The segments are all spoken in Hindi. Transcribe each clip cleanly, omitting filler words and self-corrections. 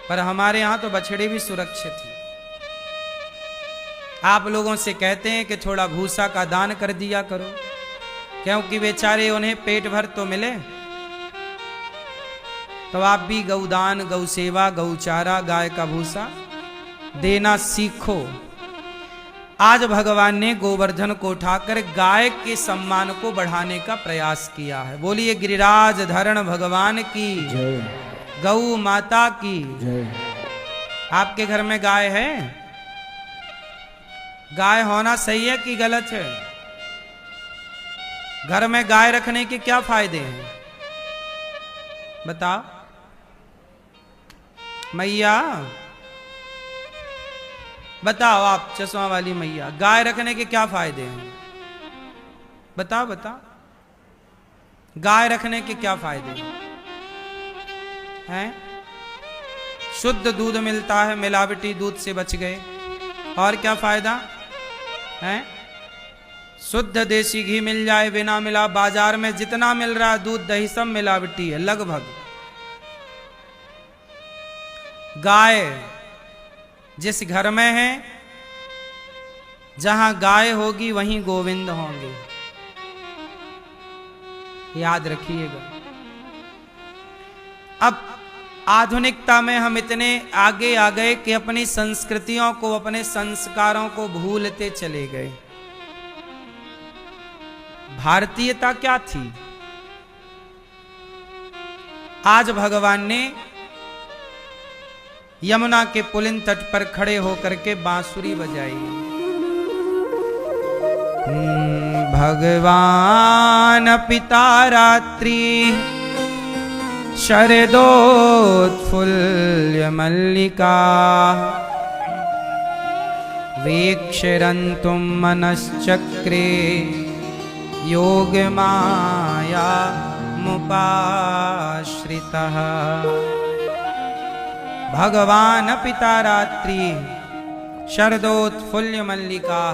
पर हमारे यहाँ तो बछड़े भी सुरक्षित हैं। आप लोगों से कहते हैं कि थोड़ा भूसा का दान कर दिया करो, क्योंकि बेचारे उन्हें पेट भर तो मिले। तो आप भी गौदान, गौ सेवा, गौचारा, गाय का भूसा देना सीखो। आज भगवान ने गोवर्धन को उठाकर गाय के सम्मान को बढ़ाने का प्रयास किया है। बोलिए गिरिराज धरण भगवान की जय, गौ माता की जय। आपके घर में गाय है? गाय होना सही है कि गलत है? घर में गाय रखने के क्या फायदे हैं बताओ मैया, बताओ आप चश्मा वाली मैया, गाय रखने के क्या फायदे हैं? बताओ बताओ, गाय रखने के क्या फायदे हैं? शुद्ध दूध मिलता है, मिलावटी दूध से बच गए। और क्या फायदा है? शुद्ध देसी घी मिल जाए बिना मिला। बाजार में जितना मिल रहा है दूध दही सब मिलावटी है लगभग। गाय जिस घर में है, जहां गाय होगी वहीं गोविंद होंगे, याद रखिएगा। अब आधुनिकता में हम इतने आगे आ गए कि अपनी संस्कृतियों को, अपने संस्कारों को भूलते चले गए। भारतीयता क्या थी? आज भगवान ने यमुना के पुलिन तट पर खड़े होकर के बांसुरी बजाई। भगवान पिता रात्रि शरदोत्फुल्ल मल्लिका वीक्षरन्तुं मनश्चक्रे योग माया मुपाश्रितः। भगवान पिता रात्रि शरदोत्फुल्ल मल्लिका।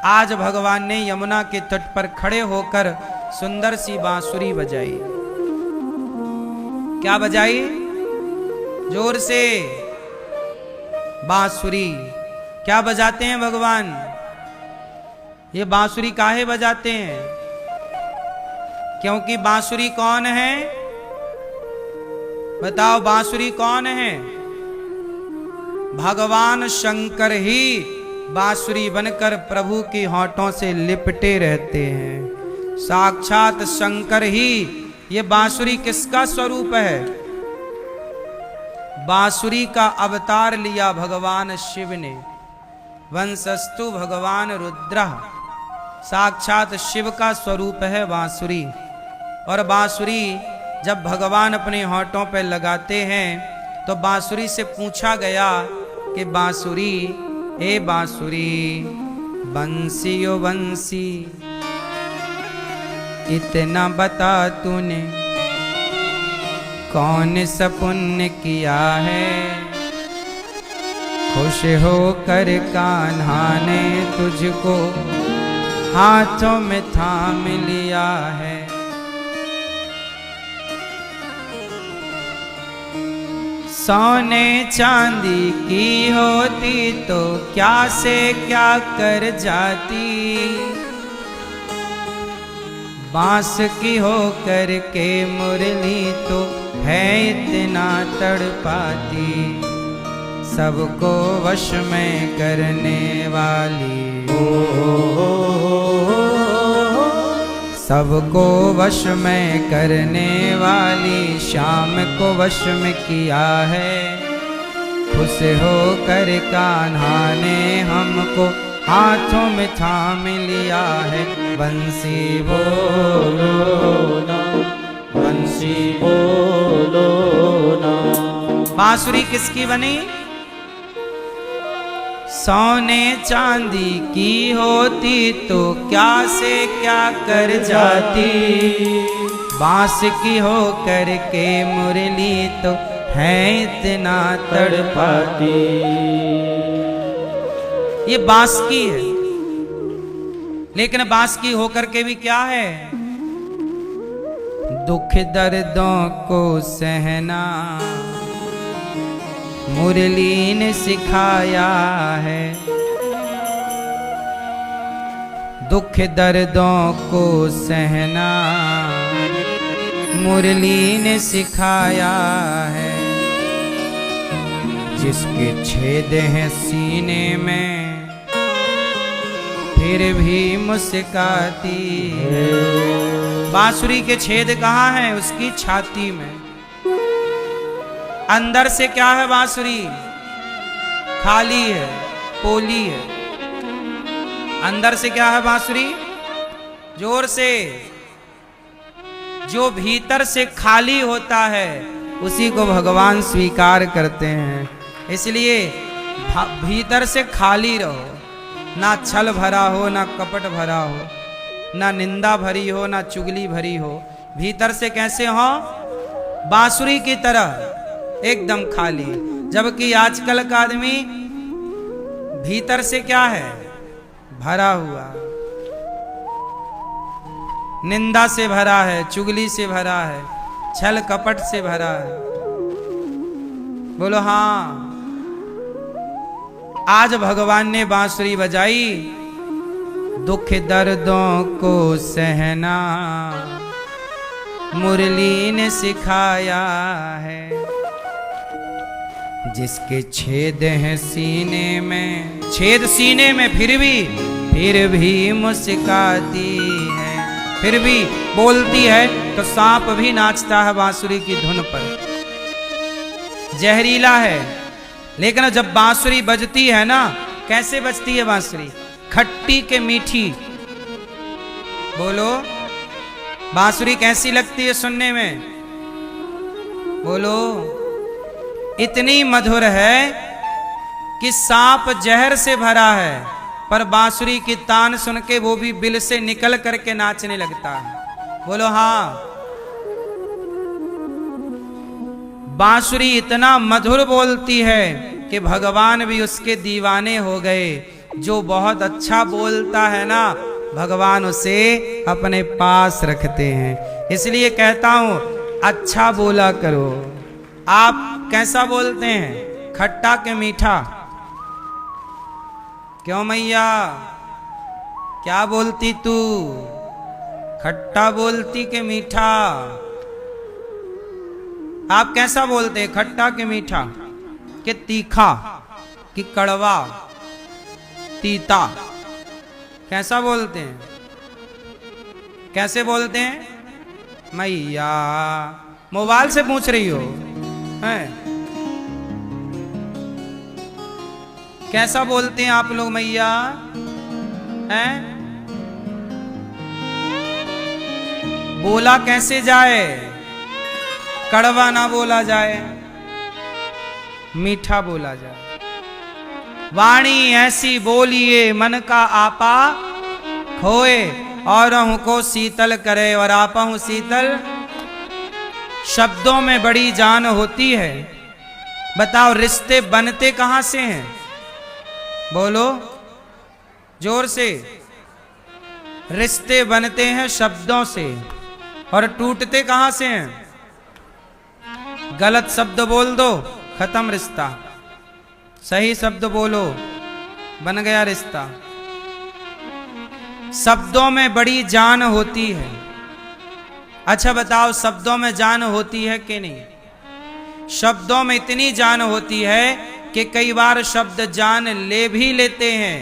आज भगवान ने यमुना के तट पर खड़े होकर सुंदर सी बांसुरी बजाई। क्या बजाई? जोर से बांसुरी। क्या बजाते हैं भगवान? ये बांसुरी काहे बजाते हैं? क्योंकि बांसुरी कौन है? बताओ बांसुरी कौन है? भगवान शंकर ही बांसुरी बनकर प्रभु के होठों से लिपटे रहते हैं। साक्षात शंकर ही। ये बांसुरी किसका स्वरूप है? बांसुरी का अवतार लिया भगवान शिव ने। वंशस्तु भगवान रुद्र। साक्षात शिव का स्वरूप है बांसुरी। और बांसुरी जब भगवान अपने होठों पर लगाते हैं तो बांसुरी से पूछा गया कि बांसुरी, ए बांसुरी, बंसी ओ बंसी, इतना बता तूने कौन सा पुण्य किया है, खुश होकर कान्हा ने तुझको हाथों में थाम लिया है। सोने चांदी की होती तो क्या से क्या कर जाती, बांस की हो कर के मुरली तो है इतना तड़पाती, सबको वश में करने वाली, सबको वश में करने वाली, शाम को वश में किया है। खुश होकर कान्हा ने हमको हाथों में थाम लिया है। बंसी बोलो ना, बंसी बोलो ना। बांसुरी किसकी बनी? सोने चांदी की होती तो क्या से क्या कर जाती, बांस की हो कर के मुरली तो है इतना तड़पाती। ये बांस की है, लेकिन बांस की होकर के भी क्या है? दुख दर्दों को सहना मुरली ने सिखाया है, दुख दर्दों को सहना मुरली ने सिखाया है। जिसके छेद हैं सीने में फिर भी मुस्काती है। बांसुरी के छेद कहाँ हैं? उसकी छाती में। अंदर से क्या है? बांसुरी खाली है, पोली है। अंदर से क्या है बांसुरी? जोर से। जो भीतर से खाली होता है उसी को भगवान स्वीकार करते हैं। इसलिए भीतर से खाली रहो, ना छल भरा हो, ना कपट भरा हो, ना निंदा भरी हो, ना चुगली भरी हो। भीतर से कैसे हो? बांसुरी की तरह एकदम खाली। जबकि आजकल का आदमी भीतर से क्या है? भरा हुआ, निंदा से भरा है, चुगली से भरा है, छल कपट से भरा है। बोलो हाँ। आज भगवान ने बांसुरी बजाई, दुख दर्दों को सहना मुरली ने सिखाया है। जिसके छेद हैं सीने में, छेद सीने में फिर भी मुस्काती है। फिर भी बोलती है तो सांप भी नाचता है बांसुरी की धुन पर। जहरीला है, लेकिन जब बांसुरी बजती है ना, कैसे बजती है बांसुरी? खट्टी के मीठी। बोलो बांसुरी कैसी लगती है सुनने में? बोलो इतनी मधुर है कि सांप जहर से भरा है, पर बांसुरी की तान सुन के वो भी बिल से निकल करके नाचने लगता है। बोलो हाँ। बांसुरी इतना मधुर बोलती है कि भगवान भी उसके दीवाने हो गए। जो बहुत अच्छा बोलता है ना, भगवान उसे अपने पास रखते हैं। इसलिए कहता हूं अच्छा बोला करो। आप कैसा बोलते हैं? खट्टा के मीठा? क्यों मैया, क्या बोलती तू? खट्टा बोलती के मीठा? आप कैसा बोलते हैं? खट्टा के मीठा कि तीखा कि कड़वा तीता? कैसा बोलते हैं? कैसे बोलते हैं? मैया मोबाइल से पूछ रही हो हैं? कैसा बोलते हैं आप लोग मैया हैं? बोला कैसे जाए? कड़वा ना बोला जाए, मीठा बोला जाए। वाणी ऐसी बोलिए मन का आपा खोए, औरों को शीतल करे और आपा हूं शीतल। शब्दों में बड़ी जान होती है। बताओ रिश्ते बनते कहां से हैं? बोलो जोर से। रिश्ते बनते हैं शब्दों से, और टूटते कहां से हैं? गलत शब्द बोल दो, खत्म रिश्ता। सही शब्द बोलो, बन गया रिश्ता। शब्दों में बड़ी जान होती है। अच्छा बताओ, शब्दों में जान होती है कि नहीं? शब्दों में इतनी जान होती है कि कई बार शब्द जान ले भी लेते हैं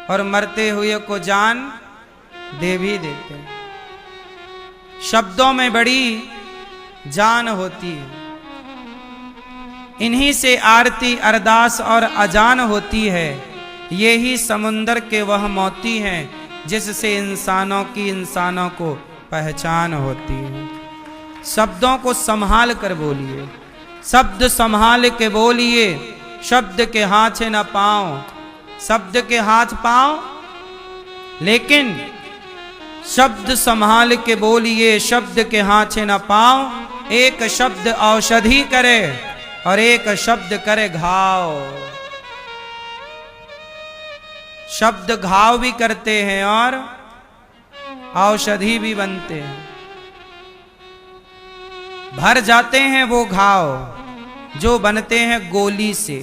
और मरते हुए को जान दे भी देते हैं। शब्दों में बड़ी जान होती है। इन्हीं से आरती अरदास और अजान होती है। ये ही समुंदर के वह मोती हैं जिससे इंसानों की इंसानों को पहचान होती है। शब्दों को संभाल कर बोलिए, शब्द संभाल के बोलिए। शब्द के हाथ न पांव, शब्द के हाथ पांव, लेकिन शब्द संभाल के बोलिए। शब्द के हाथ न पांव। एक शब्द औषधि करे और एक शब्द करे घाव। शब्द घाव भी करते हैं और औषधि भी बनते हैं। भर जाते हैं वो घाव जो बनते हैं गोली से,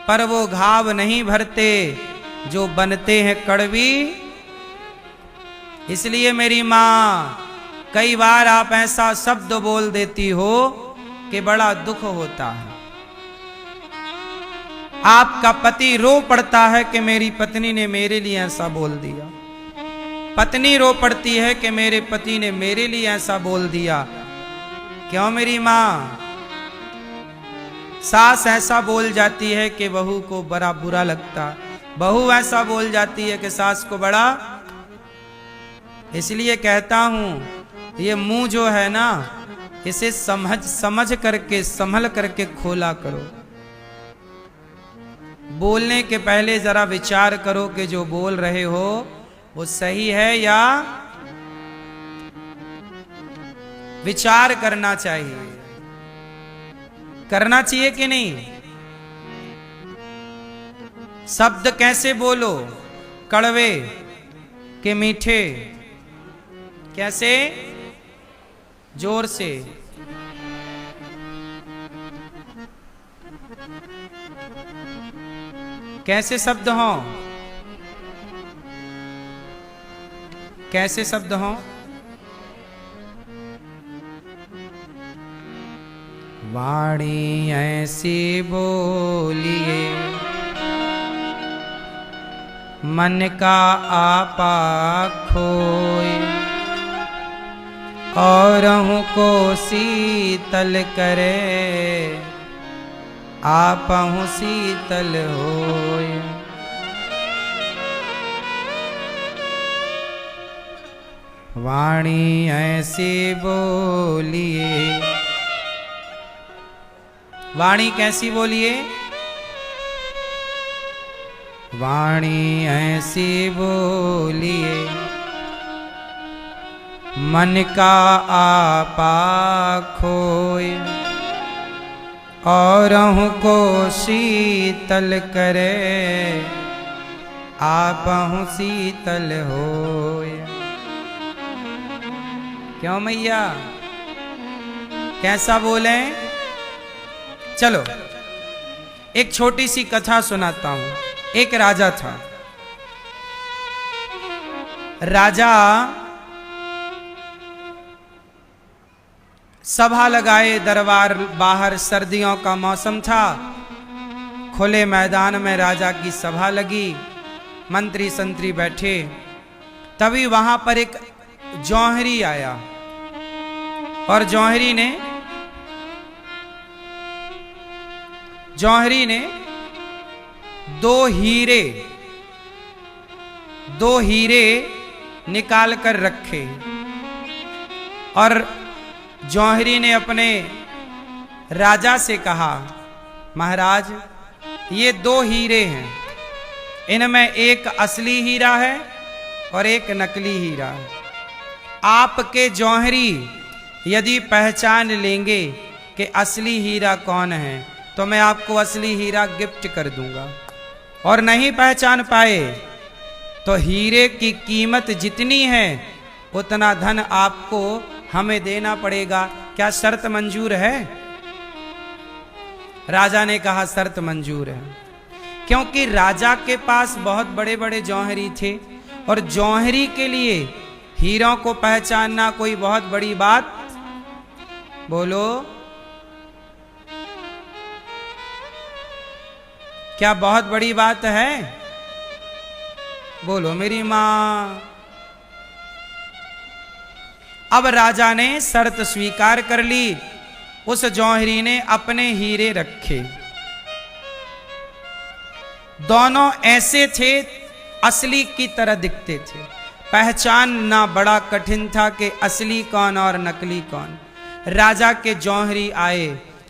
पर वो घाव नहीं भरते जो बनते हैं कड़वी। इसलिए मेरी माँ, कई बार आप ऐसा शब्द बोल देती हो कि बड़ा दुख होता है। आपका पति रो पड़ता है कि मेरी पत्नी ने मेरे लिए ऐसा बोल दिया, पत्नी रो पड़ती है कि मेरे पति ने मेरे लिए ऐसा बोल दिया। क्यों मेरी माँ? सास ऐसा बोल जाती है कि बहू को बड़ा बुरा लगता, बहू ऐसा बोल जाती है कि सास को बड़ा। इसलिए कहता हूं ये मुंह जो है ना, इसे समझ करके संभल करके खोला करो। बोलने के पहले जरा विचार करो कि जो बोल रहे हो वो सही है या विचार करना चाहिए, करना चाहिए कि नहीं। शब्द कैसे बोलो, कड़वे के मीठे, कैसे? जोर से। कैसे शब्द हो, कैसे शब्द हो? वाणी ऐसी बोलिए मन का आपा खोए, औरों को शीतल करे आपहु शीतल होय। वाणी ऐसी बोलिए, वाणी कैसी बोलिए? वाणी ऐसी बोलिए मन का आपा खोए, औरों को शीतल करे आपहु शीतल होय। क्यों मैया, कैसा बोले? चलो एक छोटी सी कथा सुनाता हूं। एक राजा था। राजा सभा लगाए दरबार बाहर, सर्दियों का मौसम था, खुले मैदान में राजा की सभा लगी, मंत्री संतरी बैठे। तभी वहां पर एक जौहरी आया और जौहरी ने दो हीरे निकाल कर रखे और जौहरी ने अपने राजा से कहा, महाराज ये 2 हीरे हैं, इनमें एक असली हीरा है और एक नकली हीरा है। आपके जौहरी यदि पहचान लेंगे कि असली हीरा कौन है तो मैं आपको असली हीरा गिफ्ट कर दूंगा, और नहीं पहचान पाए तो हीरे की कीमत जितनी है उतना धन आपको हमें देना पड़ेगा। क्या शर्त मंजूर है? राजा ने कहा शर्त मंजूर है, क्योंकि राजा के पास बहुत बड़े बड़े जौहरी थे और जौहरी के लिए हीरों को पहचानना कोई बहुत बड़ी बात। बोलो, क्या बहुत बड़ी बात है? बोलो मेरी मां। अब राजा ने शर्त स्वीकार कर ली। उस जौहरी ने अपने हीरे रखे, दोनों ऐसे थे असली की तरह दिखते थे, पहचानना बड़ा कठिन था कि असली कौन और नकली कौन। राजा के जौहरी आए,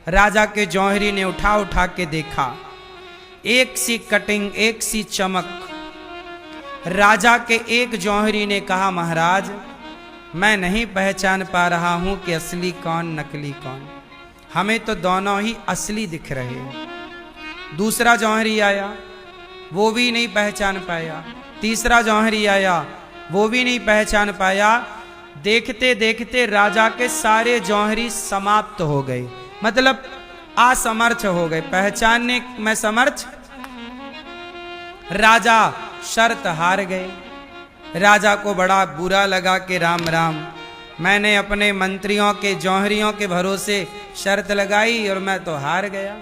राजा के जौहरी ने उठा उठा के देखा, एक सी कटिंग, एक सी चमक। राजा के एक जौहरी ने कहा, महाराज मैं नहीं पहचान पा रहा हूं कि असली कौन नकली कौन, हमें तो दोनों ही असली दिख रहे हैं। दूसरा जौहरी आया, वो भी नहीं पहचान पाया। तीसरा जौहरी आया, वो भी नहीं पहचान पाया। देखते देखते राजा के सारे जौहरी समाप्त हो गए, मतलब असमर्थ हो गए, पहचानने में समर्थ। राजा शर्त हार गए। राजा को बड़ा बुरा लगा कि राम राम, मैंने अपने मंत्रियों के जौहरियों के भरोसे शर्त लगाई और मैं तो हार गया।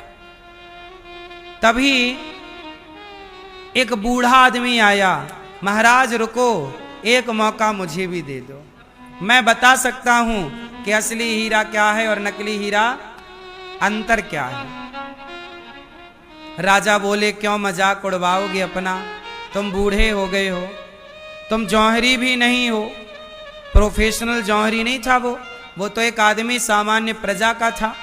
तभी एक बूढ़ा आदमी आया, महाराज रुको, एक मौका मुझे भी दे दो, मैं बता सकता हूं कि असली हीरा क्या है और नकली हीरा अंतर क्या है। राजा बोले, क्यों मजाक उड़वाओगे अपना, तुम बूढ़े हो गए हो, तुम जौहरी भी नहीं हो, प्रोफेशनल जौहरी नहीं था वो तो एक आदमी सामान्य प्रजा का था।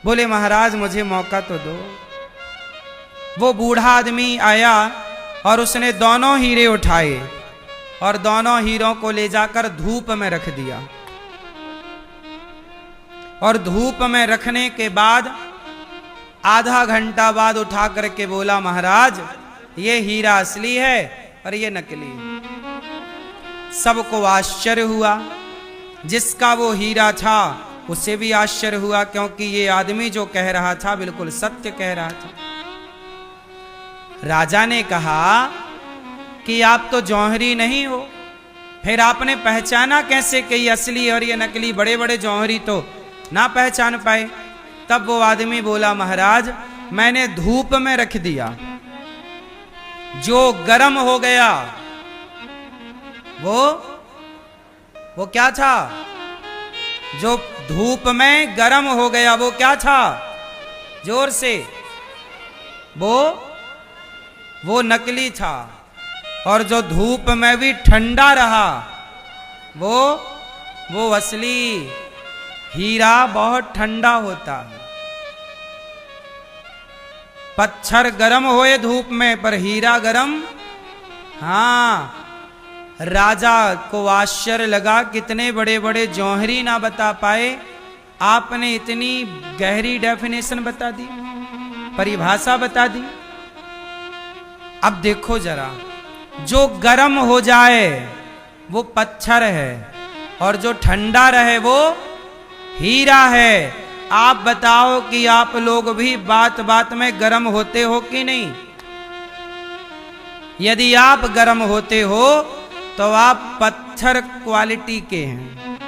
बोले महाराज मुझे मौका तो दो। वो बूढ़ा आदमी आया और उसने दोनों हीरे उठाए और दोनों हीरों को ले जाकर धूप में रख दिया। और धूप में रखने के बाद आधा घंटा बाद उठा करके बोला, महाराज ये हीरा असली है और ये नकली है। सबको आश्चर्य हुआ, जिसका वो हीरा था उसे भी आश्चर्य हुआ, क्योंकि ये आदमी जो कह रहा था बिल्कुल सत्य कह रहा था। राजा ने कहा कि आप तो जौहरी नहीं हो, फिर आपने पहचाना कैसे कि ये असली और ये नकली? बड़े बड़े जौहरी तो ना पहचान पाए। तब वो आदमी बोला, महाराज मैंने धूप में रख दिया, जो गर्म हो गया वो क्या था? जो धूप में गर्म हो गया वो क्या था? जोर से, वो नकली था। और जो धूप में भी ठंडा रहा वो असली। हीरा बहुत ठंडा होता है, पत्थर गर्म होए धूप में पर हीरा गर्म। हाँ, राजा को आश्चर्य लगा, कितने बड़े बड़े जौहरी ना बता पाए, आपने इतनी गहरी डेफिनेशन बता दी, परिभाषा बता दी। अब देखो जरा, जो गर्म हो जाए वो पत्थर है और जो ठंडा रहे वो हीरा है। आप बताओ कि आप लोग भी बात बात में गर्म होते हो कि नहीं? यदि आप गर्म होते हो तो आप पत्थर क्वालिटी के हैं,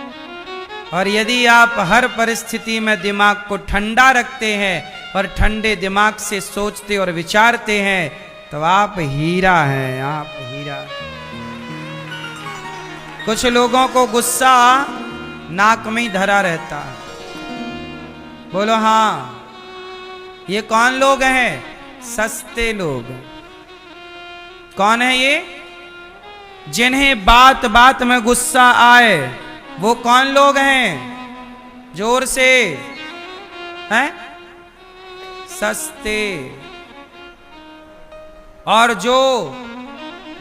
और यदि आप हर परिस्थिति में दिमाग को ठंडा रखते हैं और ठंडे दिमाग से सोचते और विचारते हैं तो आप हीरा हैं, आप हीरा। कुछ लोगों को गुस्सा नाक में ही धरा रहता है। बोलो हाँ, ये कौन लोग हैं? सस्ते लोग। कौन है ये? जिन्हें बात बात में गुस्सा आए, वो कौन लोग हैं? जोर से हैं? सस्ते। और जो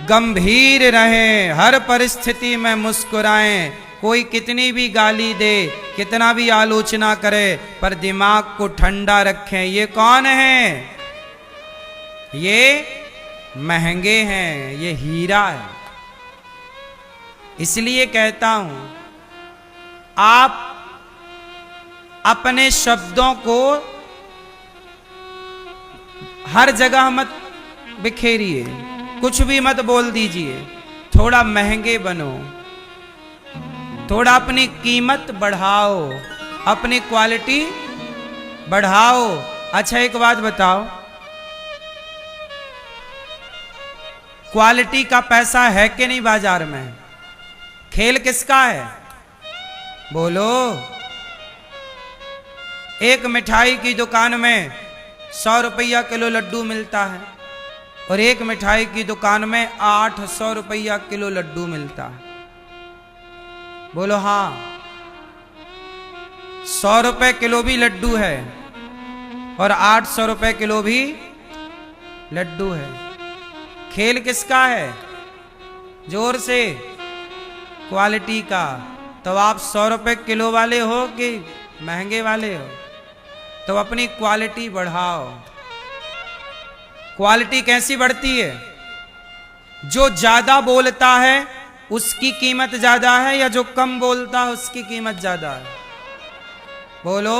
गंभीर रहें, हर परिस्थिति में मुस्कुराएं, कोई कितनी भी गाली दे, कितना भी आलोचना करे, पर दिमाग को ठंडा रखें, ये कौन है? ये महंगे हैं, ये हीरा है। इसलिए कहता हूं, आप अपने शब्दों को हर जगह मत बिखेरिए, कुछ भी मत बोल दीजिए, थोड़ा महंगे बनो, थोड़ा अपनी कीमत बढ़ाओ, अपनी क्वालिटी बढ़ाओ। अच्छा एक बात बताओ, क्वालिटी का पैसा है कि नहीं बाजार में? खेल किसका है? बोलो। एक मिठाई की दुकान में 100 रुपया किलो लड्डू मिलता है और एक मिठाई की दुकान में 800 रुपया किलो लड्डू मिलता है। बोलो हाँ, 100 रुपए किलो भी लड्डू है और 800 रुपए किलो भी लड्डू है। खेल किसका है? जोर से। क्वालिटी का। तो आप 100 रुपए किलो वाले हो कि महंगे वाले हो? तो अपनी क्वालिटी बढ़ाओ। क्वालिटी कैसी बढ़ती है? जो ज्यादा बोलता है उसकी कीमत ज्यादा है, या जो कम बोलता है उसकी कीमत ज्यादा है? बोलो।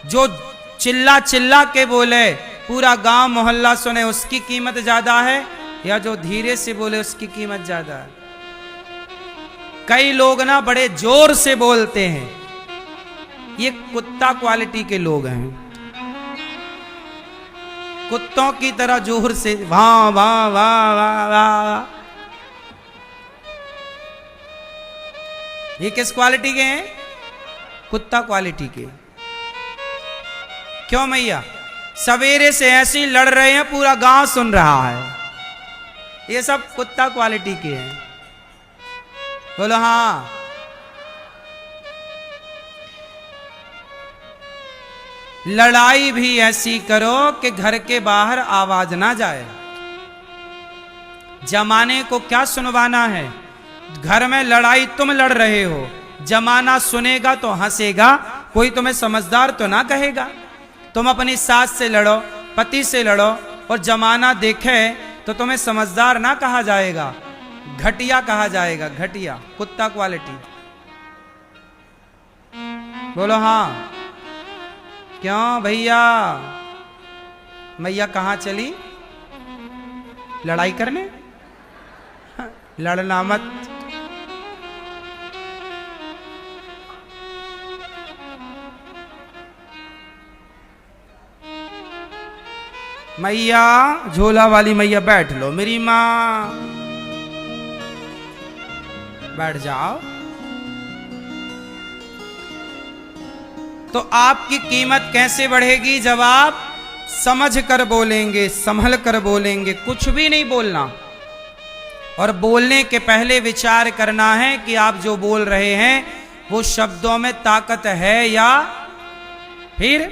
जो चिल्ला चिल्ला के बोले पूरा गांव मोहल्ला सुने उसकी कीमत ज्यादा है, या जो धीरे से बोले उसकी कीमत ज्यादा है? कई लोग ना बड़े जोर से बोलते हैं, ये कुत्ता क्वालिटी के लोग हैं। कुत्तों की तरह जोर से वाह वाह वाह वाह वाह। ये किस क्वालिटी के हैं? कुत्ता क्वालिटी के। क्यों मैया? सवेरे से ऐसे ही लड़ रहे हैं, पूरा गांव सुन रहा है। ये सब कुत्ता क्वालिटी के हैं। बोलो हाँ। लड़ाई भी ऐसी करो कि घर के बाहर आवाज ना जाए। जमाने को क्या सुनवाना है? घर में लड़ाई तुम लड़ रहे हो, जमाना सुनेगा तो हंसेगा, कोई तुम्हें समझदार तो ना कहेगा। तुम अपनी सास से लड़ो, पति से लड़ो, और जमाना देखे तो तुम्हें समझदार ना कहा जाएगा, घटिया कहा जाएगा, घटिया, कुत्ता क्वालिटी। बोलो हाँ। क्यों भैया? मैया कहाँ चली? लड़ाई करने? लड़ना मत। मैया, झोला वाली मैया बैठ लो। मेरी माँ बैठ जाओ। तो आपकी कीमत कैसे बढ़ेगी? जब आप समझ कर बोलेंगे, संभल कर बोलेंगे। कुछ भी नहीं बोलना, और बोलने के पहले विचार करना है कि आप जो बोल रहे हैं वो शब्दों में ताकत है, या फिर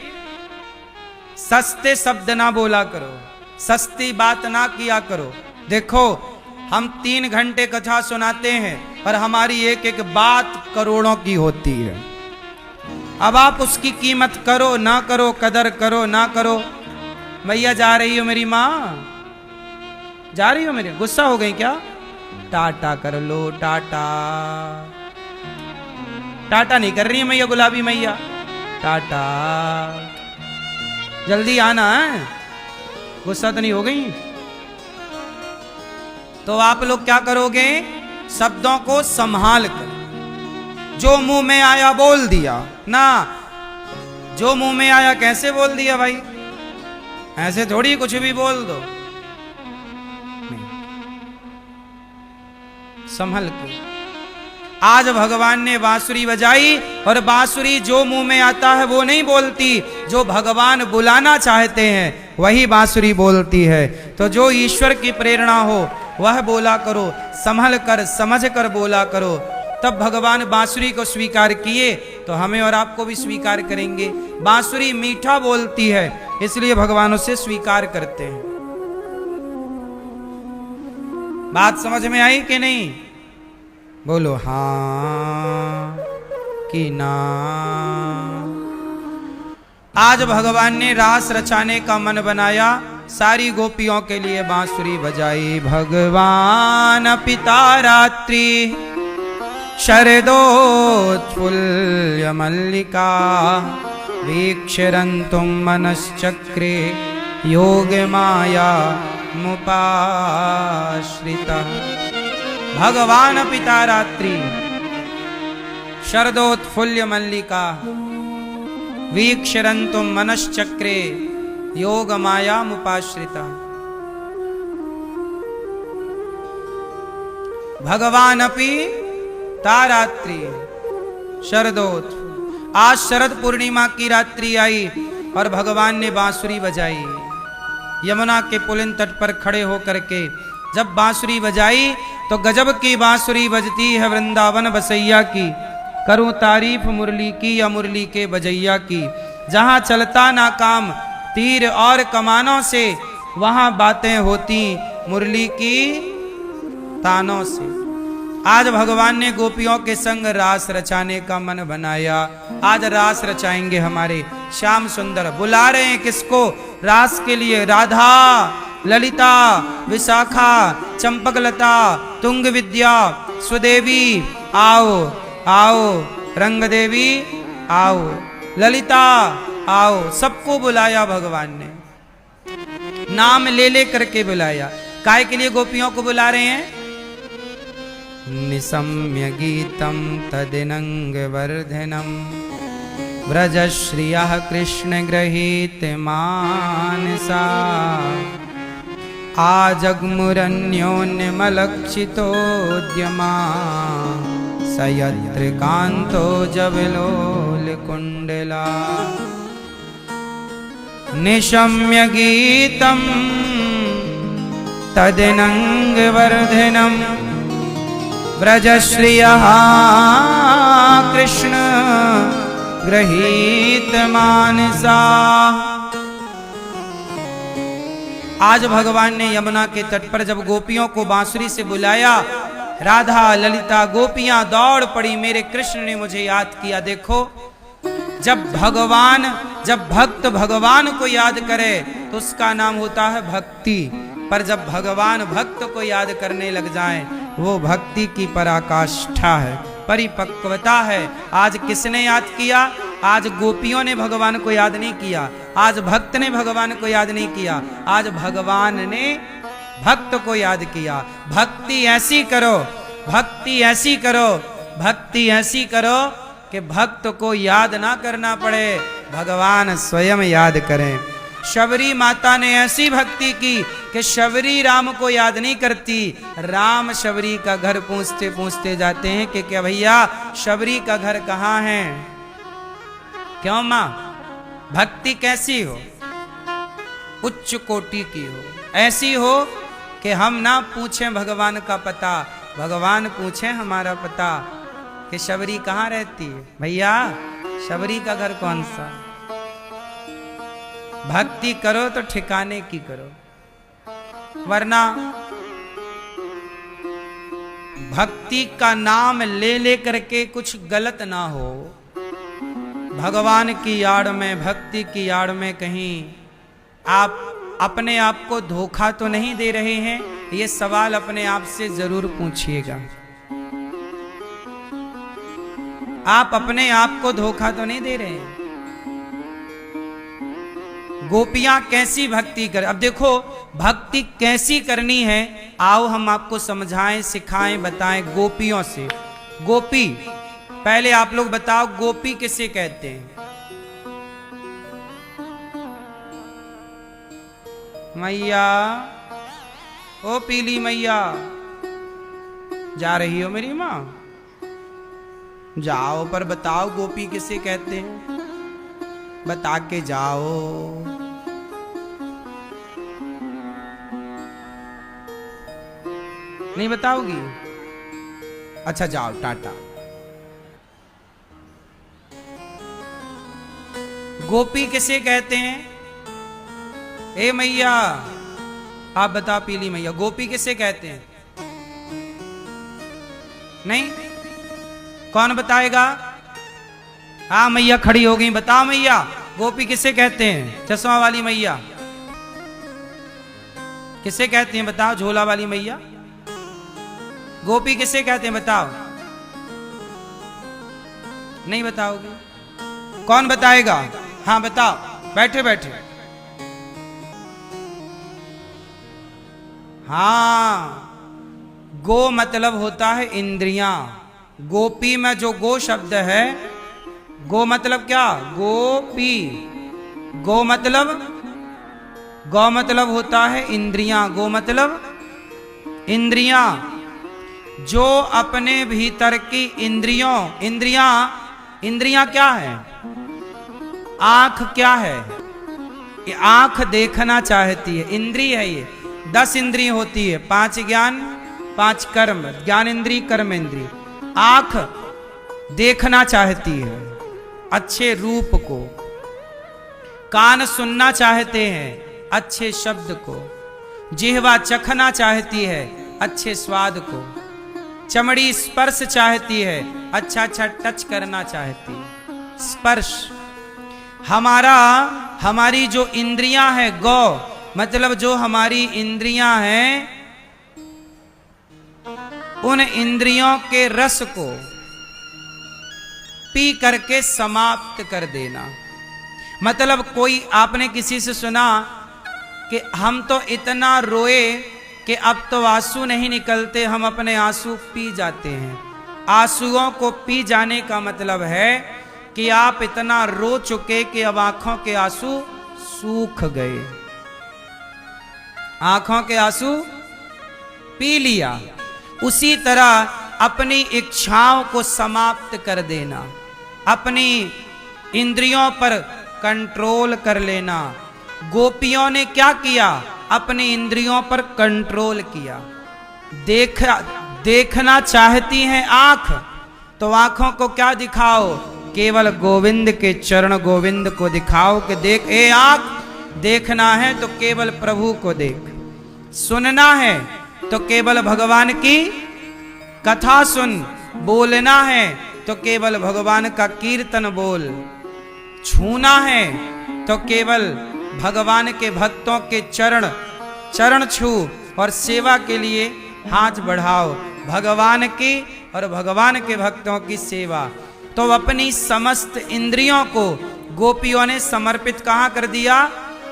सस्ते शब्द ना बोला करो, सस्ती बात ना किया करो। देखो, हम 3 घंटे कथा सुनाते हैं और हमारी एक एक बात करोड़ों की होती है। अब आप उसकी कीमत करो ना करो, कदर करो ना करो। मैया जा रही हो मेरी माँ? जा रही हो मेरे? गुस्सा हो गई क्या? टाटा कर लो, टाटा। टाटा नहीं कर रही है मैया, गुलाबी मैया। टाटा, जल्दी आना है, गुस्सा तो नहीं हो गई? तो आप लोग क्या करोगे? शब्दों को संभाल कर, जो मुंह में आया बोल दिया ना। जो मुंह में आया कैसे बोल दिया भाई? ऐसे थोड़ी कुछ भी बोल दो, संभल के। आज भगवान ने बांसुरी बजाई, और बांसुरी जो मुंह में आता है वो नहीं बोलती, जो भगवान बुलाना चाहते हैं वही बांसुरी बोलती है। तो जो ईश्वर की प्रेरणा हो वह बोला करो, संभल कर समझ कर बोला करो। तब भगवान बांसुरी को स्वीकार किए तो हमें और आपको भी स्वीकार करेंगे। बांसुरी मीठा बोलती है, इसलिए भगवान उसे स्वीकार करते हैं। बात समझ में आई कि नहीं? बोलो हाँ कि ना। आज भगवान ने रास रचाने का मन बनाया, सारी गोपियों के लिए बांसुरी बजाई। भगवान पिता रात्रि शरदोत्फुल्ल मल्लिका वीक्षरन्तुं मनश्चक्रे योग माया मुपाश्रितः। भगवान पिता रात्रि शरदोत्फुल्ल मल्लिका वीक्षरन्तुं मनश्चक्रे योग माया मुपाश्रितः। भगवान अपि तारात्रि शरदोत। आज शरद पूर्णिमा की रात्रि आई और भगवान ने बांसुरी बजाई। यमुना के पुलिन तट पर खड़े होकर के जब बांसुरी बजाई तो गजब की बांसुरी बजती है वृंदावन बसैया की। करूं तारीफ मुरली की या मुरली के बजैया की। जहां चलता ना काम तीर और कमानों से, वहां बातें होती मुरली की तानों से। आज भगवान ने गोपियों के संग रास रचाने का मन बनाया। आज रास रचाएंगे हमारे श्याम सुंदर। बुला रहे हैं किसको रास के लिए? राधा, ललिता, विशाखा, चंपकलता, तुंग विद्या, सुदेवी आओ आओ, रंग देवी आओ, ललिता आओ, सबको बुलाया भगवान ने, नाम ले ले करके बुलाया। काय के लिए गोपियों को बुला रहे हैं? निशम्य गीतम तदिनंग वर्धनम व्रजश्रियः कृष्ण गृहीत मानसा आजग्मुरन्योन्यमलक्षितोद्यमा स यत्र कान्तो जविलोल कुण्डला। निशम्य गीतं तदिनंग वर्धनम व्रजश्रियः कृष्ण गृहीत मानसा। आज भगवान ने यमुना के तट पर जब गोपियों को बांसुरी से बुलाया, राधा ललिता गोपियां दौड़ पड़ी, मेरे कृष्ण ने मुझे याद किया। देखो, जब भक्त भगवान को याद करे तो उसका नाम होता है भक्ति, पर जब भगवान भक्त को याद करने लग जाए वो भक्ति की पराकाष्ठा है, परिपक्वता है। आज किसने याद किया? आज गोपियों ने भगवान को याद नहीं किया, आज भक्त ने भगवान को याद नहीं किया, आज भगवान ने भक्त को याद किया। भक्ति ऐसी करो, भक्ति ऐसी करो, भक्ति ऐसी करो कि भक्त को याद ना करना पड़े, भगवान स्वयं याद करें। शबरी माता ने ऐसी भक्ति की कि शबरी राम को याद नहीं करती, राम शबरी का घर पूछते पूछते जाते हैं कि क्या भैया शबरी का घर कहाँ है। क्यों माँ? भक्ति कैसी हो? उच्च कोटि की हो, ऐसी हो कि हम ना पूछें भगवान का पता, भगवान पूछें हमारा पता कि शबरी कहाँ रहती है। भैया शबरी का घर कौन सा? भक्ति करो तो ठिकाने की करो, वरना भक्ति का नाम ले ले करके कुछ गलत ना हो। भगवान की आड़ में, भक्ति की आड़ में कहीं आप अपने आप को धोखा तो नहीं दे रहे हैं? ये सवाल अपने आप से जरूर पूछिएगा। आप अपने आप को धोखा तो नहीं दे रहे हैं? गोपियां कैसी भक्ति कर, अब देखो भक्ति कैसी करनी है, आओ हम आपको समझाएं, सिखाएं, बताएं गोपियों से। गोपी, पहले आप लोग बताओ गोपी किसे कहते हैं? मैया, ओ पीली मैया, जा रही हो मेरी माँ? जाओ, पर बताओ गोपी किसे कहते हैं, बता के जाओ। नहीं बताओगी? अच्छा जाओ, टाटा। गोपी किसे कहते हैं? ए मैया, आप बता पीली मैया, गोपी किसे कहते हैं? नहीं? कौन बताएगा? हाँ मैया खड़ी हो गई, बताओ मैया गोपी किसे कहते हैं? चश्मा वाली मैया किसे कहते हैं बताओ? झोला वाली मैया गोपी किसे कहते हैं बताओ? नहीं बताओगे? कौन बताएगा? हाँ बताओ, बैठे बैठे। हाँ, गो मतलब होता है इंद्रियां। गोपी में जो गो शब्द है, गो मतलब क्या? गोपी। गो मतलब होता है इंद्रियां। गो मतलब इंद्रियां, जो अपने भीतर की इंद्रियां क्या है? आंख क्या है? ये आंख देखना चाहती है, इंद्रिय है ये। 10 इंद्रिय होती है, 5 ज्ञान 5 कर्म, ज्ञान इंद्रिय कर्म इंद्रिय। आंख देखना चाहती है अच्छे रूप को, कान सुनना चाहते हैं अच्छे शब्द को, जिह्वा चखना चाहती है अच्छे स्वाद को, चमड़ी स्पर्श चाहती है, अच्छा अच्छा टच करना चाहती है, स्पर्श। हमारी जो इंद्रियां हैं, गौ मतलब जो हमारी इंद्रियां हैं, उन इंद्रियों के रस को पी करके समाप्त कर देना। मतलब कोई आपने किसी से सुना कि हम तो इतना रोए कि अब तो आंसू नहीं निकलते, हम अपने आंसू पी जाते हैं। आंसुओं को पी जाने का मतलब है कि आप इतना रो चुके कि अब आंखों के आंसू सूख गए, आंखों के आंसू पी लिया। उसी तरह अपनी इच्छाओं को समाप्त कर देना, अपनी इंद्रियों पर कंट्रोल कर लेना। गोपियों ने क्या किया? अपनी इंद्रियों पर कंट्रोल किया। देखना चाहती हैं आंख, तो आंखों को क्या दिखाओ? केवल गोविंद के चरण, गोविंद को दिखाओ कि देख, ए आंख, देखना है तो केवल प्रभु को देख, सुनना है तो केवल भगवान की कथा सुन, बोलना है तो केवल भगवान का कीर्तन बोल, छूना है तो केवल भगवान के भक्तों के चरण छू और सेवा के लिए हाथ बढ़ाओ, भगवान की और भगवान के भक्तों की सेवा। तो अपनी समस्त इंद्रियों को गोपियों ने समर्पित कहाँ कर दिया?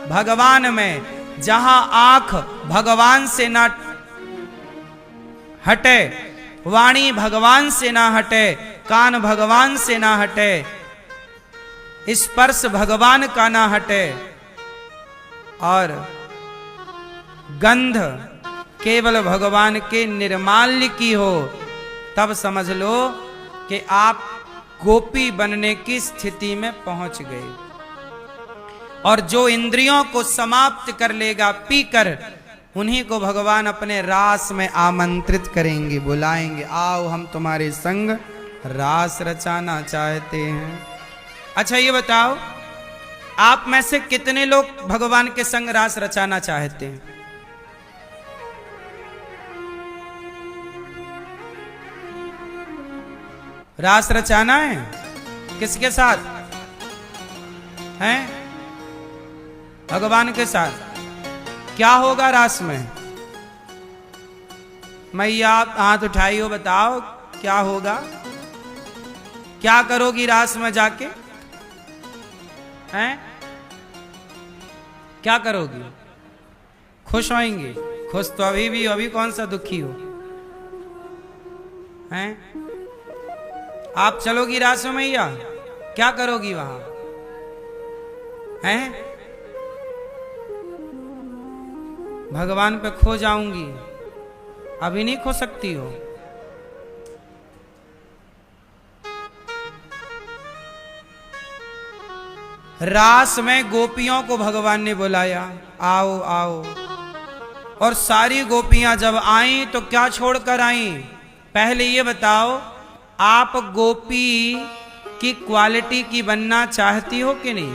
भगवान में। जहां आंख भगवान से ना हटे, वाणी भगवान से ना हटे, कान भगवान से ना हटे, स्पर्श भगवान का ना हटे, और गंध केवल भगवान के निर्माल्य की हो, तब समझ लो कि आप गोपी बनने की स्थिति में पहुंच गए। और जो इंद्रियों को समाप्त कर लेगा पीकर, उन्हीं को भगवान अपने रास में आमंत्रित करेंगे, बुलाएंगे, आओ हम तुम्हारे संग रास रचाना चाहते हैं। अच्छा ये बताओ, आप में से कितने लोग भगवान के संग रास रचाना चाहते हैं? रास रचाना है किसके साथ? हैं? भगवान के साथ। क्या होगा रास में? मैया आप हाथ उठाइयो, बताओ क्या होगा? क्या करोगी रास में जाके? हैं? क्या करोगी? खुश होएंगे? खुश तो अभी भी, अभी कौन सा दुखी हो? हैं? आप चलोगी रास में मैया? क्या करोगी वहां? हैं? भगवान पे खो जाऊंगी। अभी नहीं खो सकती हो। रास में गोपियों को भगवान ने बुलाया, आओ आओ। और सारी गोपियां जब आईं तो क्या छोड़कर आईं? पहले ये बताओ, आप गोपी की क्वालिटी की बनना चाहती हो कि नहीं?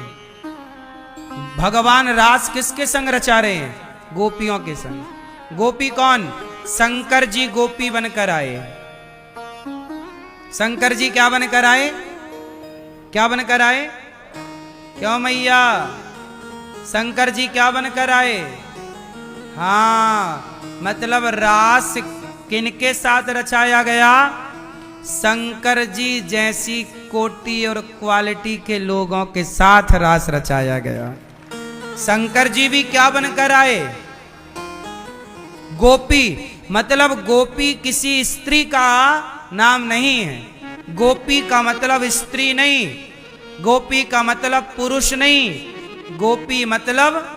भगवान रास किसके संग रचा रहे हैं? गोपियों के संग। गोपी कौन? शंकर जी गोपी बनकर आए। शंकर जी क्या बनकर आए? क्या बनकर आए? क्यों मैया? शंकर जी क्या बनकर आए? हाँ, मतलब रास किनके साथ रचाया गया? शंकर जी जैसी कोटि और क्वालिटी के लोगों के साथ रास रचाया गया। शंकर जी भी क्या बनकर आए? गोपी। मतलब गोपी किसी स्त्री का नाम नहीं है। गोपी का मतलब स्त्री नहीं, गोपी का मतलब पुरुष नहीं, गोपी मतलब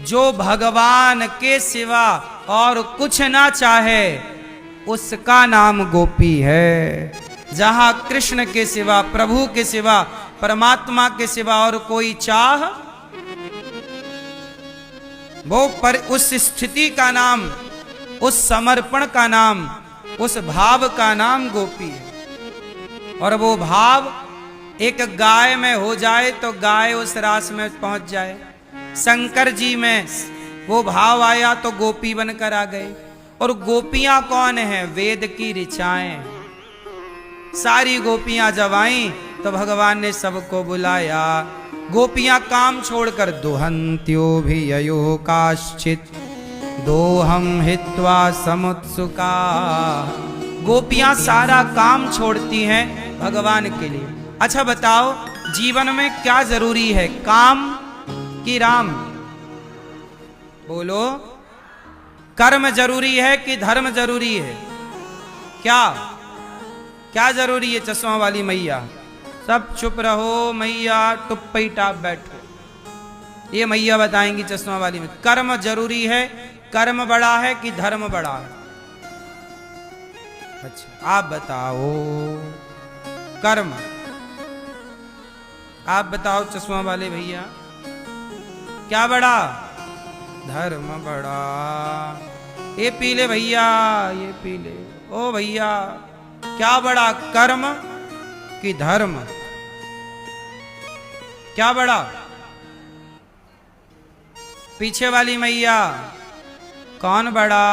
जो भगवान के सिवा और कुछ ना चाहे, उसका नाम गोपी है। जहां कृष्ण के सिवा, प्रभु के सिवा, परमात्मा के सिवा और कोई चाह, वो पर उस स्थिति का नाम, उस समर्पण का नाम, उस भाव का नाम गोपी है। और वो भाव एक गाय में हो जाए तो गाय उस रास में पहुंच जाए। शंकर जी में वो भाव आया तो गोपी बनकर आ गए। और गोपियां कौन है? वेद की ऋचाएं। सारी गोपियां जब आईं तो भगवान ने सबको बुलाया। गोपियां काम छोड़कर दुहंत्यो भी अयो काश्चित दोहम हित्वा समुत्सुका। गोपियां सारा काम छोड़ती हैं भगवान के लिए। अच्छा बताओ, जीवन में क्या जरूरी है, काम कि राम? बोलो, कर्म जरूरी है कि धर्म जरूरी है? क्या क्या जरूरी है? चश्मा वाली मैया, सब चुप रहो मैया, टुप्पी टाप बैठो। ये मैया बताएंगी चश्मा वाली में, कर्म जरूरी है, कर्म बड़ा है कि धर्म बड़ा है? अच्छा आप बताओ, कर्म। आप बताओ चश्मा वाले भैया, क्या बड़ा? धर्म बड़ा। ये पीले भैया, ये पीले, ओ भैया, क्या बड़ा, कर्म कि धर्म? क्या बड़ा? पीछे वाली मैया, कौन बड़ा?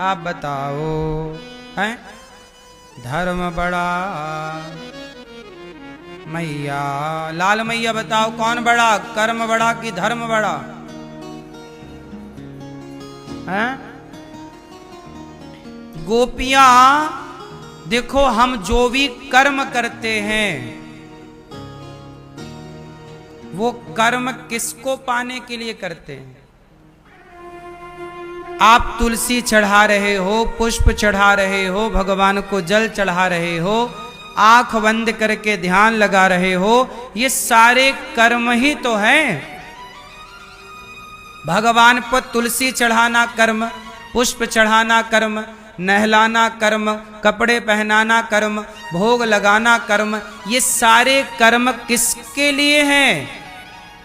आप बताओ, हैं? धर्म बड़ा। मैया, लाल मैया बताओ, कौन बड़ा, कर्म बड़ा कि धर्म बड़ा? हैं? गोपियां, देखो हम जो भी कर्म करते हैं वो कर्म किसको पाने के लिए करते हैं? आप तुलसी चढ़ा रहे हो, पुष्प चढ़ा रहे हो, भगवान को जल चढ़ा रहे हो, आंख बंद करके ध्यान लगा रहे हो, ये सारे कर्म ही तो हैं। भगवान पर तुलसी चढ़ाना कर्म, पुष्प चढ़ाना कर्म, नहलाना कर्म, कपड़े पहनाना कर्म, भोग लगाना कर्म, ये सारे कर्म किसके लिए हैं?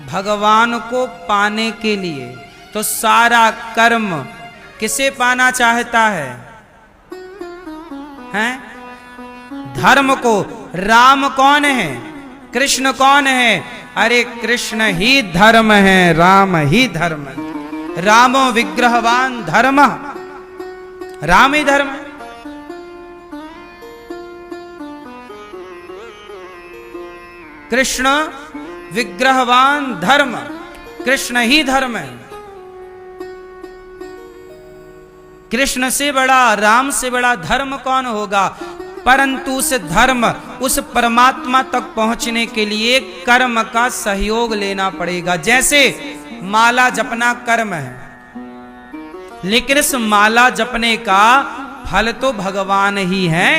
भगवान को पाने के लिए। तो सारा कर्म किसे पाना चाहता है? हैं? धर्म को। राम कौन है? कृष्ण कौन है? अरे कृष्ण ही धर्म है, राम ही धर्म है। रामो विग्रहवान धर्म, राम ही धर्म है। कृष्ण विग्रहवान धर्म, कृष्ण ही धर्म है। कृष्ण से बड़ा, राम से बड़ा धर्म कौन होगा? परंतु उस धर्म, उस परमात्मा तक पहुंचने के लिए कर्म का सहयोग लेना पड़ेगा। जैसे माला जपना कर्म है, लेकिन इस माला जपने का फल तो भगवान ही है।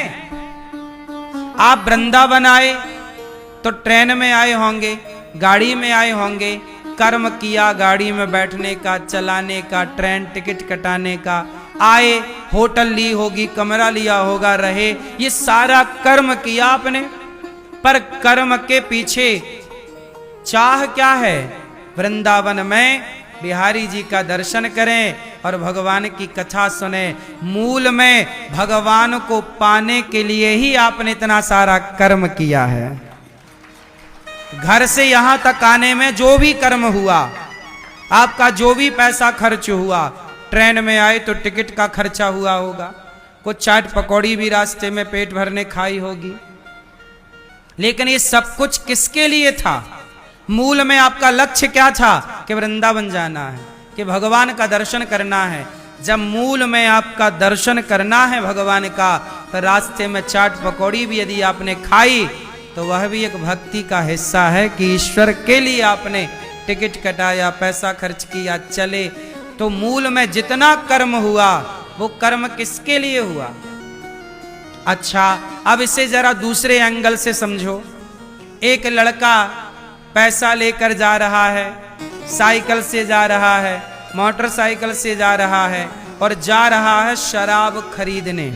आप वृंदावन आए तो ट्रेन में आए होंगे, गाड़ी में आए होंगे, कर्म किया गाड़ी में बैठने का, चलाने का, ट्रेन टिकट कटाने का, आए होटल ली होगी, कमरा लिया होगा, रहे, ये सारा कर्म किया आपने। पर कर्म के पीछे चाह क्या है? वृंदावन में बिहारी जी का दर्शन करें और भगवान की कथा सुने। मूल में भगवान को पाने के लिए ही आपने इतना सारा कर्म किया है। घर से यहां तक आने में जो भी कर्म हुआ, आपका जो भी पैसा खर्च हुआ, ट्रेन में आए तो टिकट का खर्चा हुआ होगा, कुछ चाट पकौड़ी भी रास्ते में पेट भरने खाई होगी, लेकिन ये सब कुछ किसके लिए था? मूल में आपका लक्ष्य क्या था? कि वृंदावन जाना है, कि भगवान का दर्शन करना है। जब मूल में आपका दर्शन करना है भगवान का, तो रास्ते में चाट पकौड़ी भी यदि आपने खाई तो वह भी एक भक्ति का हिस्सा है कि ईश्वर के लिए आपने टिकट कटाया, पैसा खर्च किया, चले। तो मूल में जितना कर्म हुआ वो कर्म किसके लिए हुआ? अच्छा, अब इसे जरा दूसरे एंगल से समझो। एक लड़का पैसा लेकर जा रहा है, साइकिल से जा रहा है, मोटरसाइकिल से जा रहा है और जा रहा है शराब खरीदने,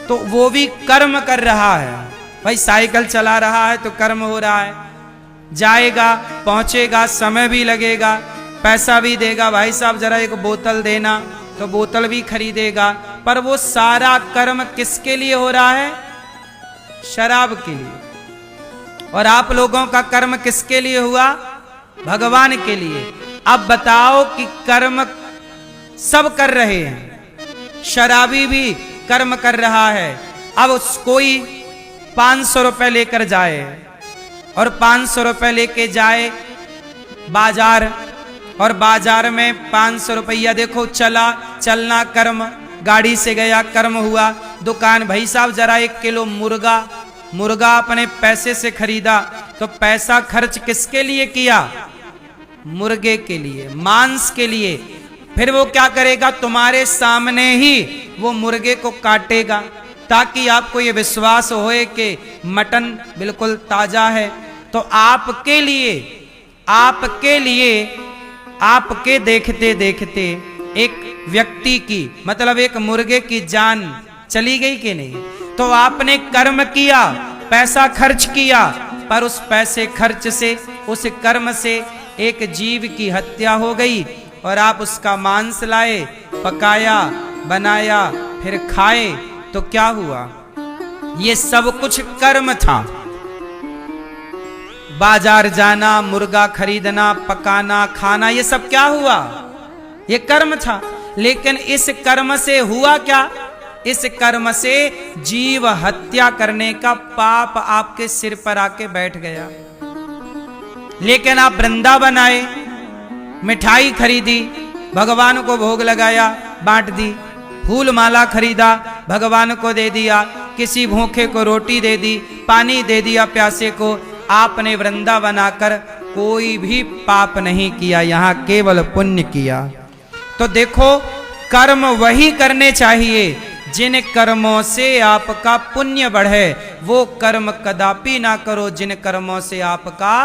तो वो भी कर्म कर रहा है। भाई साइकिल चला रहा है तो कर्म हो रहा है, जाएगा, पहुंचेगा, समय भी लगेगा, पैसा भी देगा, भाई साहब जरा एक बोतल देना, तो बोतल भी खरीदेगा। पर वो सारा कर्म किसके लिए हो रहा है? शराब के लिए। और आप लोगों का कर्म किसके लिए हुआ? भगवान के लिए। अब बताओ कि कर्म सब कर रहे हैं, शराबी भी कर्म कर रहा है। अब कोई 500 रुपए लेकर जाए और 500 रुपए लेके जाए बाजार, और बाजार में 500 रुपया देखो चलना कर्म, गाड़ी से गया कर्म हुआ। दुकान, भाई साहब जरा 1 किलो मुर्गा मुर्गा अपने पैसे से खरीदा तो पैसा खर्च किसके लिए किया? मुर्गे के लिए, मांस के लिए। फिर वो क्या करेगा? तुम्हारे सामने ही वो मुर्गे को काटेगा ताकि आपको ये विश्वास होए कि मटन बिल्कुल ताजा है। तो आपके लिए आपके देखते देखते एक व्यक्ति की, मतलब एक मुर्गे की जान चली गई कि नहीं? तो आपने कर्म किया, पैसा खर्च किया, पर उस पैसे खर्च से, उस कर्म से एक जीव की हत्या हो गई और आप उसका मांस लाए, पकाया, बनाया, फिर खाए। तो क्या हुआ? ये सब कुछ कर्म था। बाजार जाना, मुर्गा खरीदना, पकाना, खाना, ये सब क्या हुआ? ये कर्म था। लेकिन इस कर्म से हुआ क्या? इस कर्म से जीव हत्या करने का पाप आपके सिर पर आके बैठ गया। लेकिन आप वृंदावन आए, मिठाई खरीदी, भगवान को भोग लगाया, बांट दी, फूल माला खरीदा, भगवान को दे दिया, किसी भूखे को रोटी दे दी, पानी दे दिया प्यासे को। आपने वृंदावन आकर कोई भी पाप नहीं किया, यहां केवल पुण्य किया। तो देखो, कर्म वही करने चाहिए जिन कर्मों से आपका पुण्य बढ़े। वो कर्म कदापि ना करो जिन कर्मों से आपका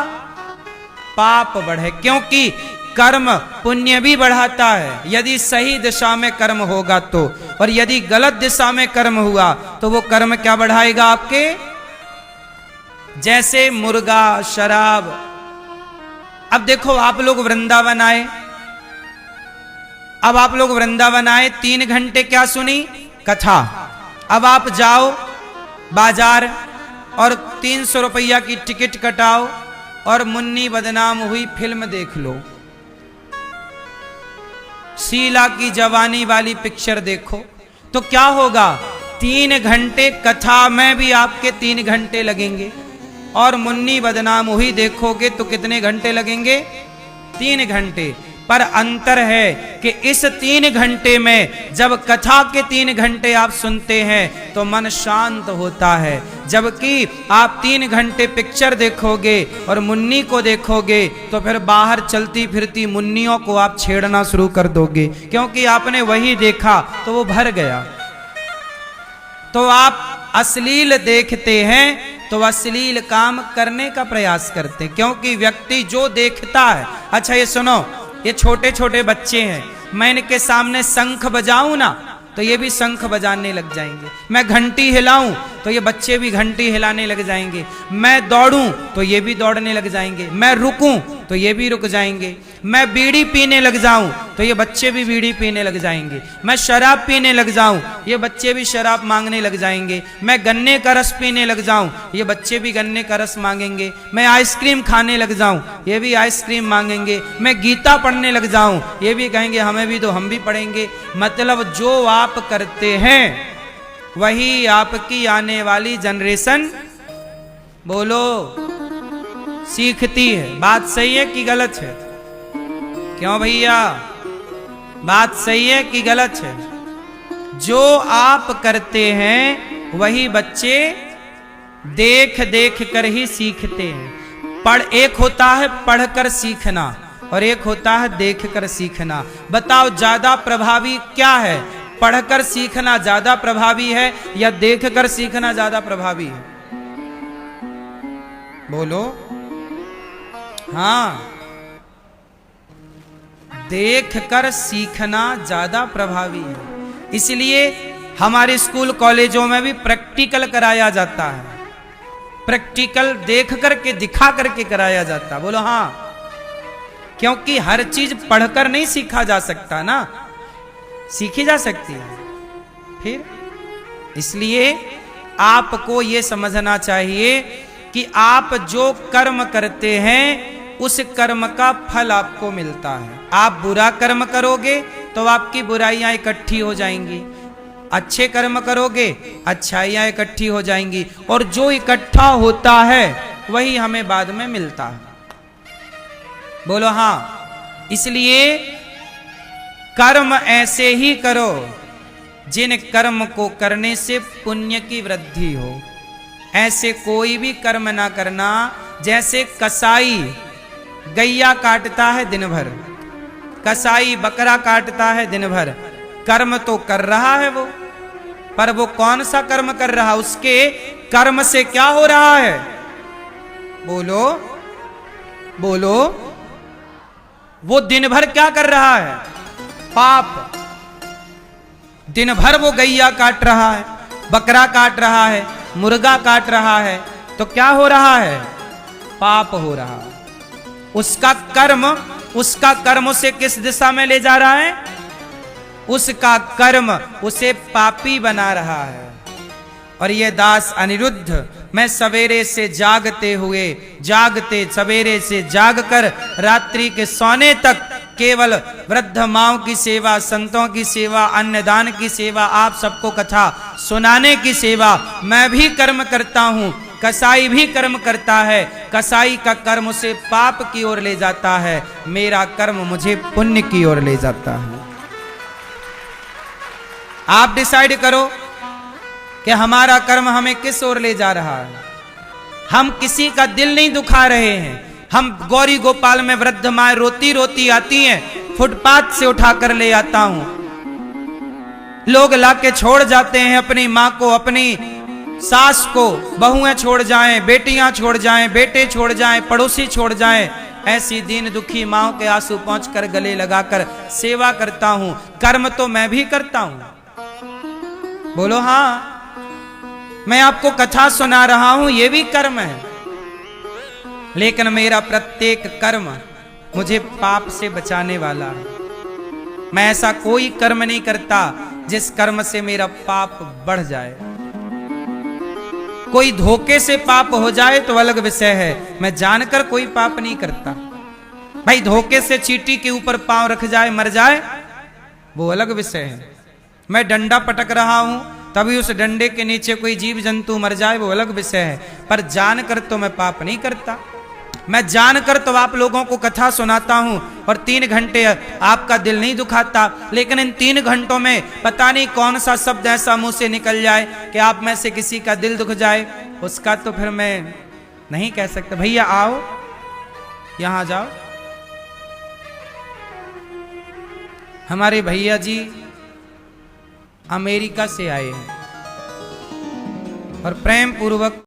पाप बढ़े, क्योंकि कर्म पुण्य भी बढ़ाता है यदि सही दिशा में कर्म होगा तो, और यदि गलत दिशा में कर्म हुआ तो वो कर्म क्या बढ़ाएगा आपके? जैसे मुर्गा, शराब। अब देखो, आप लोग वृंदावन आए, अब आप लोग वृंदावन आए, 3 घंटे क्या सुनी? कथा। अब आप जाओ बाजार और 300 रुपया की टिकट कटाओ और मुन्नी बदनाम हुई फिल्म देख लो, शीला की जवानी वाली पिक्चर देखो। तो क्या होगा? 3 घंटे कथा में भी आपके 3 घंटे लगेंगे, और मुन्नी बदनाम हुई देखोगे तो कितने घंटे लगेंगे? 3 घंटे। पर अंतर है कि इस 3 घंटे में जब कथा के 3 घंटे आप सुनते हैं तो मन शांत होता है, जबकि आप 3 घंटे पिक्चर देखोगे और मुन्नी को देखोगे तो फिर बाहर चलती फिरती मुन्नियों को आप छेड़ना शुरू कर दोगे, क्योंकि आपने वही देखा तो वो भर गया। तो आप अश्लील देखते हैं तो अश्लील काम करने का प्रयास करते हैं, क्योंकि व्यक्ति जो देखता है। अच्छा ये सुनो, ये छोटे छोटे बच्चे हैं, मैं इनके सामने शंख बजाऊं ना तो ये भी शंख बजाने लग जाएंगे, मैं घंटी हिलाऊं तो ये बच्चे भी घंटी हिलाने लग जाएंगे, मैं दौड़ूं तो ये भी दौड़ने लग जाएंगे, मैं रुकूं तो ये भी रुक जाएंगे, मैं बीड़ी पीने लग जाऊं तो ये बच्चे भी बीड़ी पीने लग जाएंगे, मैं शराब पीने लग जाऊं ये बच्चे भी शराब मांगने लग जाएंगे, मैं गन्ने का रस पीने लग जाऊं ये बच्चे भी गन्ने का रस मांगेंगे, मैं आइसक्रीम खाने लग जाऊं ये भी आइसक्रीम मांगेंगे, मैं गीता पढ़ने लग जाऊं ये भी कहेंगे हमें भी तो हम भी पढ़ेंगे। मतलब जो आप करते हैं वही आपकी आने वाली जनरेशन, बोलो, सीखती है। बात सही है कि गलत है? क्यों भैया, बात सही है कि गलत है? जो आप करते हैं वही बच्चे देख देख कर ही सीखते हैं। एक होता है पढ़कर सीखना और एक होता है देख कर सीखना। बताओ ज्यादा प्रभावी क्या है? पढ़कर सीखना ज्यादा प्रभावी है या देख कर सीखना ज्यादा प्रभावी है? बोलो। हाँ, देख कर सीखना ज्यादा प्रभावी है। इसलिए हमारे स्कूल कॉलेजों में भी प्रैक्टिकल कराया जाता है, प्रैक्टिकल देख करके दिखा करके कराया जाता है। बोलो हाँ, क्योंकि हर चीज पढ़कर नहीं सीखा जा सकता ना, सीखी जा सकती है। फिर इसलिए आपको ये समझना चाहिए कि आप जो कर्म करते हैं उस कर्म का फल आपको मिलता है। आप बुरा कर्म करोगे तो आपकी बुराइयां इकट्ठी हो जाएंगी, अच्छे कर्म करोगे अच्छाइयां इकट्ठी हो जाएंगी, और जो इकट्ठा होता है वही हमें बाद में मिलता है। बोलो हाँ। इसलिए कर्म ऐसे ही करो जिन कर्म को करने से पुण्य की वृद्धि हो। ऐसे कोई भी कर्म ना करना जैसे कसाई गैया काटता है दिन भर, कसाई बकरा काटता है दिन भर। कर्म तो कर रहा है वो, पर वो कौन सा कर्म कर रहा, उसके कर्म से क्या हो रहा है? बोलो बोलो। वो दिन भर क्या कर रहा है? पाप। दिन भर वो गैया काट रहा है, बकरा काट रहा है, मुर्गा काट रहा है, तो क्या हो रहा है? पाप हो रहा है। उसका कर्म उसे किस दिशा में ले जा रहा है? उसका कर्म उसे पापी बना रहा है। और ये दास अनिरुद्ध, मैं सवेरे से सवेरे से जागकर रात्रि के सोने तक केवल वृद्ध माओं की सेवा, संतों की सेवा, अन्नदान की सेवा, आप सबको कथा सुनाने की सेवा, मैं भी कर्म करता हूं। कसाई भी कर्म करता है, कसाई का कर्म उसे पाप की ओर ले जाता है, मेरा कर्म मुझे पुण्य की ओर ले जाता है। आप डिसाइड करो कि हमारा कर्म हमें किस ओर ले जा रहा है। हम किसी का दिल नहीं दुखा रहे हैं। हम गौरी गोपाल में वृद्ध माए रोती रोती आती हैं, फुटपाथ से उठाकर ले आता हूं। लोग लाके छोड़ जाते हैं अपनी मां को, अपनी सास को, बहुएं छोड़ जाएं, बेटियां छोड़ जाएं, बेटे छोड़ जाएं, पड़ोसी छोड़ जाएं। ऐसी दीन दुखी माओं के आंसू पहुंचकर गले लगाकर सेवा करता हूं। कर्म तो मैं भी करता हूं। बोलो हां। मैं आपको कथा सुना रहा हूं, यह भी कर्म है, लेकिन मेरा प्रत्येक कर्म मुझे पाप से बचाने वाला है। मैं ऐसा कोई कर्म नहीं करता जिस कर्म से मेरा पाप बढ़ जाए। कोई धोखे से पाप हो जाए तो अलग विषय है, मैं जानकर कोई पाप नहीं करता। भाई धोखे से चींटी के ऊपर पांव रख जाए, मर जाए, वो अलग विषय है। मैं डंडा पटक रहा हूं, तभी उस डंडे के नीचे कोई जीव जंतु मर जाए, वो अलग विषय है। पर जानकर तो मैं पाप नहीं करता। मैं जानकर तो आप लोगों को कथा सुनाता हूं और 3 घंटे आपका दिल नहीं दुखाता, लेकिन इन 3 घंटों में पता नहीं कौन सा शब्द ऐसा मुंह से निकल जाए कि आप में से किसी का दिल दुख जाए, उसका तो फिर मैं नहीं कह सकता। भैया आओ, यहां जाओ। हमारे भैया जी अमेरिका से आए हैं और प्रेम पूर्वक